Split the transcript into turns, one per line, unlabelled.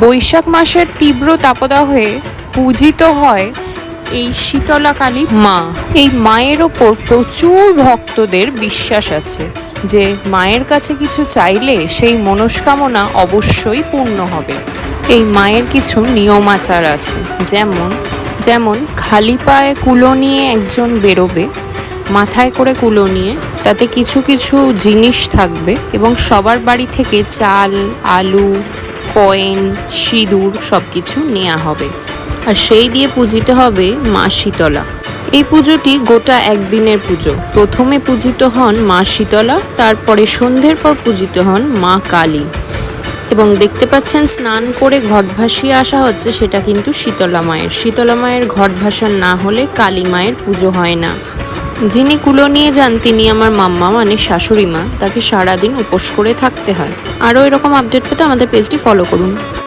বৈশাখ মাসের তীব্র তাপদাহে পূজিত হয় এই শীতলা কালী মা। এই মায়ের ওপর প্রচুর ভক্তদের বিশ্বাস আছে যে মায়ের কাছে কিছু চাইলে সেই মনস্কামনা অবশ্যই পূর্ণ হবে। এই মায়ের কিছু নিয়মাচার আছে, যেমন খালি পায়ে কুলো নিয়ে একজন বেরোবে, মাথায় করে কুলো নিয়ে, তাতে কিছু কিছু জিনিস থাকবে এবং সবার বাড়ি থেকে চাল, আলু, কয়েন, সিঁদুর সব কিছু নেওয়া হবে, আর সেই দিয়ে পূজিত হবে মা শীতলা। এই পুজোটি গোটা একদিনের পুজো। প্রথমে পূজিত হন মা শীতলা, তারপরে সন্ধ্যের পর পূজিত হন মা কালী। এবং দেখতে পাচ্ছেন স্নান করে ঘট ভাসিয়ে আসা হচ্ছে, সেটা কিন্তু শীতলা মায়ের। শীতলা মায়ের ঘট ভাসান না হলে কালী মায়ের পুজো হয় না। যিনি কুলো নিয়ে যান তিনি আমার মাম্মা, মানে শাশুড়ি মা। তাকে সারাদিন উপোস করে থাকতে হয়। আরও এরকম আপডেট পেতে আমাদের পেজটি ফলো করুন।